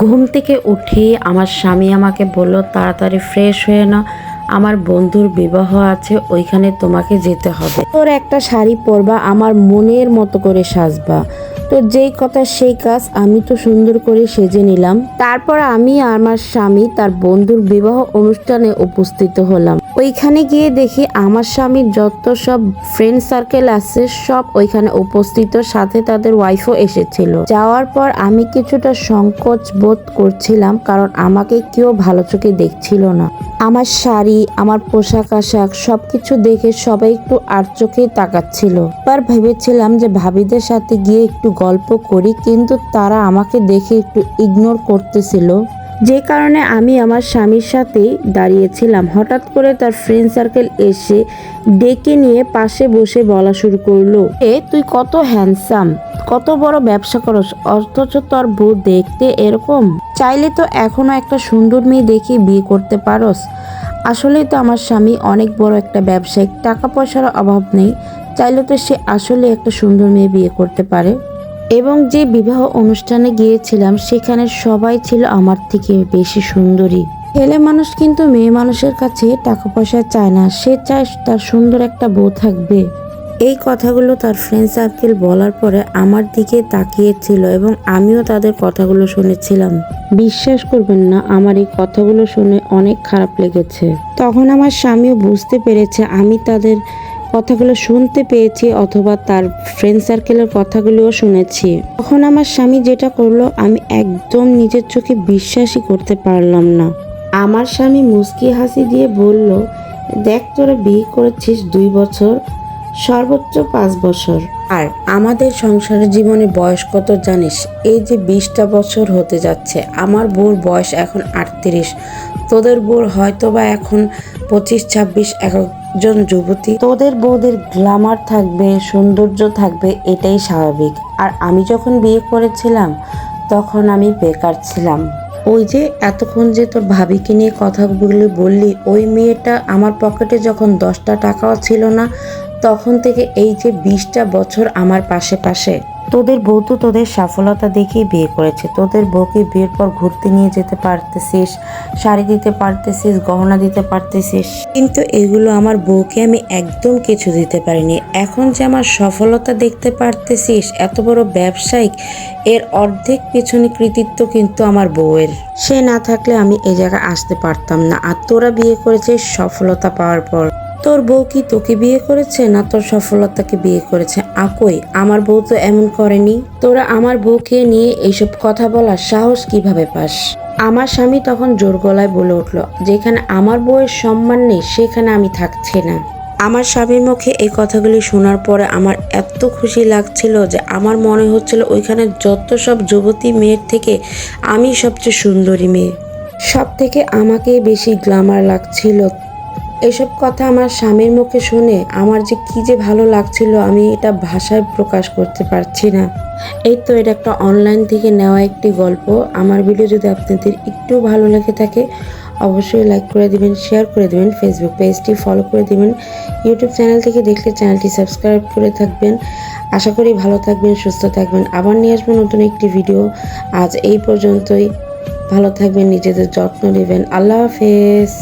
ঘুম থেকে উঠে আমার স্বামী আমাকে বলল, তাড়াতাড়ি ফ্রেশ হয়ে নাও, আমার বন্ধুর বিবাহ আছে, ওইখানে তোমাকে যেতে হবে। তোর একটা শাড়ি পরবা, আমার মনের মতো করে সাজবা। তো যেই কথা সেই কাজ, আমি তো সুন্দর করে সেজে নিলাম। তারপর আমি আর আমার স্বামী তার বন্ধুর বিবাহ অনুষ্ঠানে উপস্থিত হলাম। ওইখানে গিয়ে দেখি আমার স্বামীর যত সব ফ্রেন্ড সার্কেল আছে সব ওইখানে উপস্থিত, সাথে তাদের ওয়াইফও এসেছিল। যাওয়ার পর আমি কিছুটা সংকোচ বোধ করছিলাম, কারণ আমাকে কেউ ভালো চোখে দেখছিল না। আমার শাড়ি, আমার পোশাক আশাক সবকিছু দেখে সবাই একটু আর চোখেই তাকাচ্ছিল। এবার ভেবেছিলাম যে ভাবিদের সাথে গিয়ে একটু গল্প করি, কিন্তু তারা আমাকে দেখে একটু ইগনোর করতেছিল, যে কারণে আমি আমার স্বামীর সাথেই দাঁড়িয়েছিলাম। হঠাৎ করে তার ফ্রেন্ড সার্কেল এসে ডেকে নিয়ে পাশে বসে বলা শুরু করলো, তুই কত হ্যান্ডসাম, কত বড় ব্যবসা করস, অথচ তোর বউ দেখতে এরকম, চাইলে তো এখনো একটা সুন্দর মেয়ে দেখে বিয়ে করতে পারস। আসলেই তো আমার স্বামী অনেক বড় একটা ব্যবসায়িক, টাকা পয়সার অভাব নেই, চাইলে তো সে আসলে একটা সুন্দর মেয়ে বিয়ে করতে পারে। এবং যে বিবাহ অনুষ্ঠানে গিয়েছিলাম সেখানে সবাই ছিল আমার থেকে বেশি সুন্দরী। ছেলে মানুষ কিন্তু মেয়ে মানুষের কাছে টাকা পয়সা চায় না, সে চায় তার সুন্দর একটা বউ থাকবে। এই কথাগুলো তার ফ্রেন্ড সার্কেল বলার পরে আমার দিকে তাকিয়েছিল এবং আমিও তাদের কথাগুলো শুনেছিলাম। বিশ্বাস করবেন না, আমার এই কথাগুলো শুনে অনেক খারাপ লেগেছে। তখন আমার স্বামীও বুঝতে পেরেছে আমি তাদের কথাগুলো শুনতে পেয়েছি, অথবা তার ফ্রেন্ড সার্কেলের কথাগুলোও শুনেছি। তখন আমার স্বামী যেটা করলো আমি একদম নিজের চোখে বিশ্বাসই করতে পারলাম না। আমার স্বামী মুচকি হাসি দিয়ে বলল, দেখ তোরা বিয়ে করেছিস 2 বছর, সর্বোচ্চ 5 বছর, আর আমাদের সংসারের জীবনে বয়স কত জানিস? এই যে 20টা বছর হতে যাচ্ছে। আমার বউর বয়স এখন 38, তোদের বউর হয়তো বা এখন 25-26। একজন যুবতী, তোদের বউদের গ্ল্যামার থাকবে, সৌন্দর্য থাকবে, এটাই স্বাভাবিক। আর আমি যখন বিয়ে করেছিলাম তখন আমি বেকার ছিলাম। ওই যে এতক্ষণ যে তোর ভাবিকে নিয়ে কথাগুলো বললি, ওই মেয়েটা আমার পকেটে যখন 10টা টাকাও ছিল না, তখন থেকে এই যে 20টা বছর আমার পাশে পাশে। তোদের বউ তো তোদের সফলতা দেখেই বিয়ে করেছে। তোদের বউকে বিয়ের পর ঘুরতে নিয়ে যেতে পারতেছিস, শাড়ি দিতে পারতেছিস, গহনা দিতে পারতেছিস, কিন্তু এগুলো আমার বউকে আমি একদম কিছু দিতে পারিনি। এখন যে আমার সফলতা দেখতে পারতেছিস, এত বড় ব্যবসায়িক, এর অর্ধেক পেছনে কৃতিত্ব কিন্তু আমার বউয়ের। সে না থাকলে আমি এই জায়গায় আসতে পারতাম না। আর তোরা বিয়ে করেছিস সফলতা পাওয়ার পর। তোর বউ কি তোকে বিয়ে করেছে, না তোর সফলতাকে বিয়ে করেছে? আকই, আমার বউ তো এমন করেনি। তোরা আমার বউকে নিয়ে এইসব কথা বলার সাহস কিভাবে পাস? আমার স্বামী তখন জোর গলায় বলে উঠল, যেখানে আমার বউয়ের সম্মান নেই সেখানে আমি থাকছি না। আমার স্বামীর মুখে এই কথাগুলি শোনার পরে আমার এত খুশি লাগছিল যে আমার মনে হচ্ছিল ওইখানে যত সব যুবতী মেয়ের থেকে আমি সবচেয়ে সুন্দরী মেয়ে, সব থেকে আমাকে বেশি গ্ল্যামার লাগছিল। এসব কথা আমার স্বামীর মুখে শুনে আমার যে কি যে ভালো লাগছিল, আমি এটা ভাষায় প্রকাশ করতে পারছি না। এই তো, এটা একটা অনলাইন থেকে নেওয়া একটি গল্প। আমার ভিডিও যদি আপনাদের একটু ভালো লেগে থাকে অবশ্যই লাইক করে দিবেন, শেয়ার করে দিবেন, ফেসবুক পেজটি ফলো করে দিবেন, ইউটিউব চ্যানেল থেকে দেখলে চ্যানেলটি সাবস্ক্রাইব করে থাকবেন। আশা করি ভালো থাকবেন, সুস্থ থাকবেন। আবার নিয়ে আসবেন নতুন একটি ভিডিও। আজ এই পর্যন্তই। ভালো থাকবেন, নিজেদের যত্ন নেবেন। আল্লাহ হাফেজ।